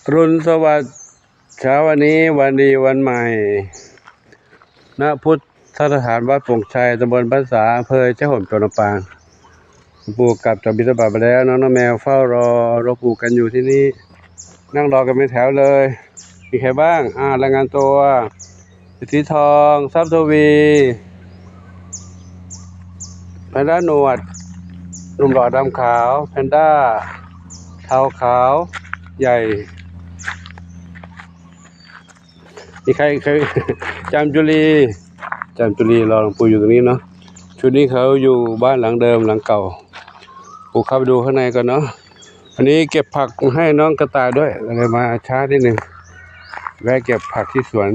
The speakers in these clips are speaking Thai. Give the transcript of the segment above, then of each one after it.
อรุณสวัสดิ์เช้าวันนี้วันดีวันใหม่ณพุทธสถานวัดโป่งชัยตำบลบ้านสาอำเภอเจ้าห่มจังหวัดลำปางปู่กลับจากบิณฑบาตไปแล้วน้องแมวเฝ้ารอปู่กันอยู่ที่นี่นั่งรอกันเป็นแถวเลยมีใครบ้างรายงานตัวสีทองทรัพย์ทวีแพนด้าหนวดหนุ่มหล่อดำขาวแพนด้าเทาขาวใหญ่มีใครจามจุลีรอหลวงปู่อยู่ตรงนี้เนาะชุดนี้เขาอยู่บ้านหลังเดิมหลังเก่าปู่เข้าไปดูข้างในก่อนเนาะอันนี้เก็บผักให้น้องกระต่ายด้วยเลยมาช้านิดนึงแวะเก็บผักที่สวน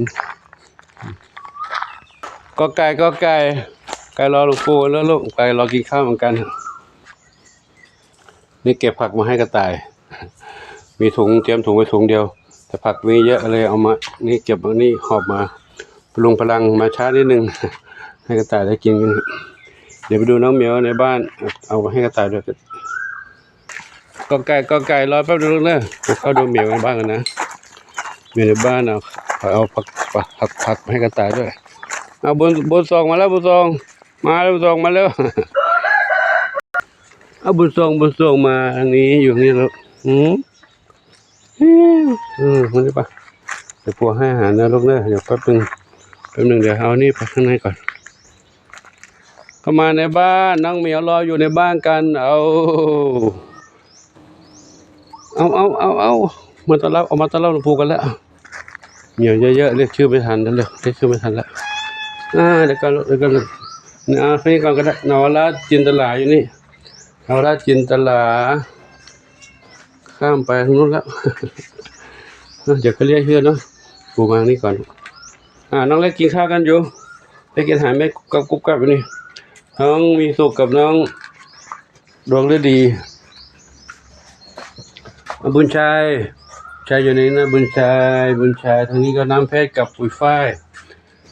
ก็ไก่รอหลวงปู่แล้วลูกไก่รอกินข้าวเหมือนกันนี่เก็บผักมาให้กระต่ายมีถุงเตรียมถุงไว้ถุงเดียวแต่ผักมีเยอะเลยเอามานี่เก็บมานี่หอบมาพลุงพลังมาช้านิดนึงให้กระต่ายได้กินกันเดี๋ยวไปดูน้องเหมียวในบ้านเอาไปให้กระต่ายด้วยก็ไก่รอแป๊บนึงเลยเข้าดูเหมียวในบ้านกันนะเหมียวในบ้านเอาผักให้กระต่ายด้วยเอาบุญส่งมาแล้วบุญส่งมาแล้วเอาบุญส่งมาอันนี้อยู่นี่แล้วมันได้ปะเดี๋ยวปู่ให้อาหารนะลูกเนอะเดี๋ยวแป๊บนึงเดี๋ยวเอานี่ไปข้างในก่อนเข้ามาในบ้านน้องเหมียวรออยู่ในบ้านกันเอามาต้อนรับเอามาต้อนรับหลวงปู่กันแล้วเหมียวเยอะๆเรียกชื่อไม่ทันแล้วเรียกชื่อไม่ทันแล้วเดี๋ยวกันนี่นี่ก่อนก็ได้นวราชจินตลาอยู่นี่นวราชจินตลาข้ามไปทางนู้นแล้วเดี๋ยวเขาเรียกชื่อเนาะปู่มานี่ก่อนน้องเล็กกินข้าวกันอยู่เล็กกินอาหารไม่กุ๊บกับอยู่นี่น้องมีสุขกับน้องดวงฤดีบุญชัยอยู่นี่นะบุญชัยทางนี้ก็น้ำเพชรกับปุ๋ยฝ้าย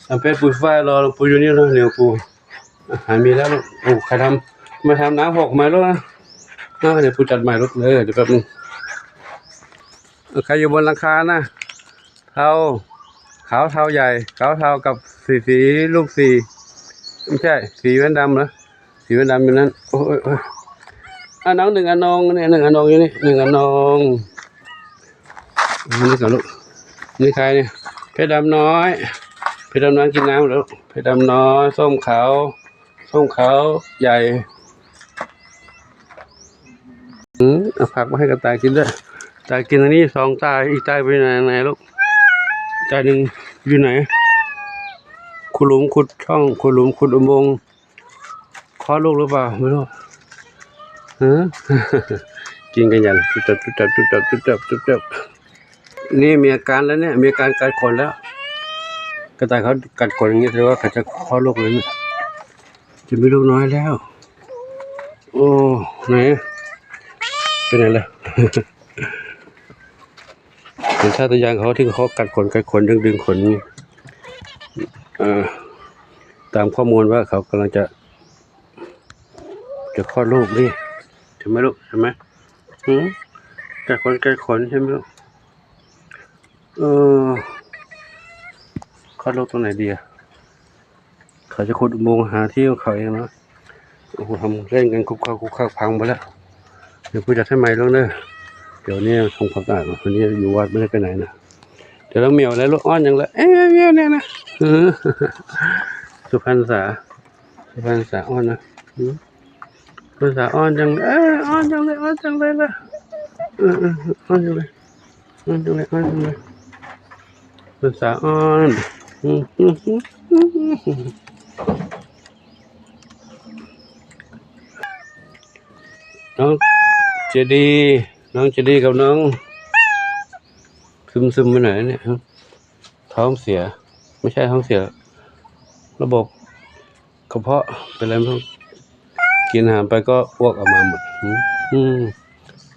น้ำเพชรปุ๋ยฝ้ายรอหลวงปู่อยู่นี่นะเดี๋ยวปู่อาหารมีแล้วปู่ใครทำมาทำน้ำหกใหม่แล้วนะเดี๋ยวปู่จัดใหม่รถเลยเดี๋ยวแป๊บนึงใครอยู่บนหลังคานะเทาขาวเทาใหญ่ขาวเทากับสีลูกสีไม่ใช่สีแว่นดำเหรอสีแว่นดำอยู่นั้นโอ้ยน้อง1 อนงเนี่ย1 อนงอยู่นี่1 อนงนี่ก่อนลูกนี่ใครเนี่ยเพชรดำน้อยกินน้ำแล้วเพชรดำน้อยส้มขาวใหญ่เอาผักมาให้กระต่ายกินด้วยตากินอันนี้2 ตาอีกตาไปไหนลูกตาหนึ่งอยู่ไหนขุดหลุมขุดช่องขุดหลุมขุดอุโมงค์คลอดลูกหรือเปล่าไม่รู้กินกันอย่างจุบนี่มีอาการแล้วเนี่ยมีอาการกัดขนแล้วกระต่ายเขากัดขนอย่างนี้แสดงว่าเขาจะคลอดลูกเลยจะมีลูกน้อยแล้วโอ้ไหนเป็นไงล่ะเป็นชาติยานเขาที่เขากัดขนดึงขนตามข้อมูลว่าเขากำลังจะคลอดลูกนี่ใช่ไหมลูกใช่ไหมกัดขนใช่ไหมลูกคลอดลูกตรงไหนดีเขาจะขุดอุโมงค์หาที่ของเขาเองเนาะโอ้โหทำเล่นกันคุกเข้าพังไปแล้วเดี๋ยวพูดจะให้ใหม่แล้วเนอะเดี๋ยวนี้ทำความสะอาดวันนี้อยู่วัดไม่ได้ไปไหนนะเดี๋ยวเราเหมียวแล้วลูกอ้อนอย่างละเหมียวเนี่ยนะสุพรรณษาอ้อนนะภาษาอ้อนจังอ้อนจังเลยล่ะอ้อนจังเลยภาษาอ้อนน้องเจดีกับน้องซึมไปไหนเนี่ยท้องเสียไม่ใช่ท้องเสียระบบกระเพาะเป็นอะไรไม่รู้กินอาหารไปก็อ้วกออกมาหมด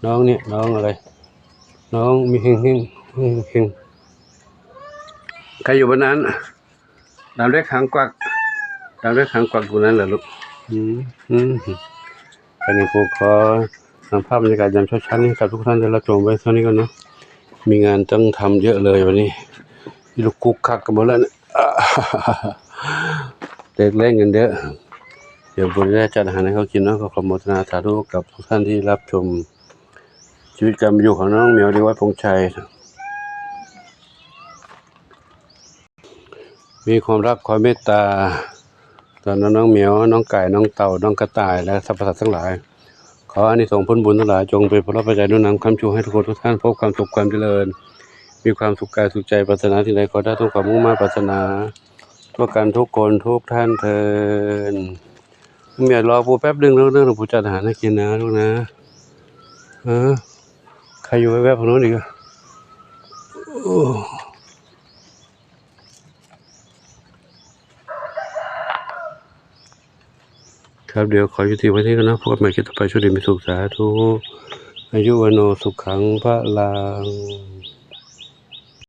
น้องเนี่ยน้องอะไรน้องมีเฮงใครอยู่บนนั้นดาวเล็กหางกวักอยู่นั้นเหรอลูกอันนี้ผมขอสัมภาษณ์บรรยากาศยามเช้านี้กับทุกท่านได้รับชมไว้เท่านี้ก่อนเนาะ มีงานต้องทำเยอะเลยวันนี้ลูกคุกคักกันหมดแล้วเนี่ยเด็กเล่นกันเยอะเดี๋ยวบุญได้จัดอาหารให้เขากินเนาะก็ขอโมทนาสาธุกับทุกท่านที่รับชมชีวิตการอยู่ของน้องเหมียวดีวัดพงชัยมีความรักความเมตตาต่อน้องเหมียวน้องไก่น้องเต่าน้องกระต่ายและสรรพสัตว์ทั้งหลายขออานิสงส์ผลบุญทั้งหลายจงเป็นพระปัจจัยนุนนำคำชูให้ทุกคนทุกท่านพบความสุขความเจริญมีความสุขกายสุขใจปรารถนาที่ใดขอได้ทุกความมุ่งมั่นปรารถนาทั่วกันทุกคนทุกท่านเทินเหมียวรอปูแป๊บนึงแล้วเรื่องปูจัดอาหารให้กินนะลูกนะใครอยู่แวบๆของโน้นอีกครับเดี๋ยวขอยุติไว้ที่กันนะพบกันใหม่คลิปต่อไปช่วยดีมีสุขสาธุอายุวโนสุขังพระลัง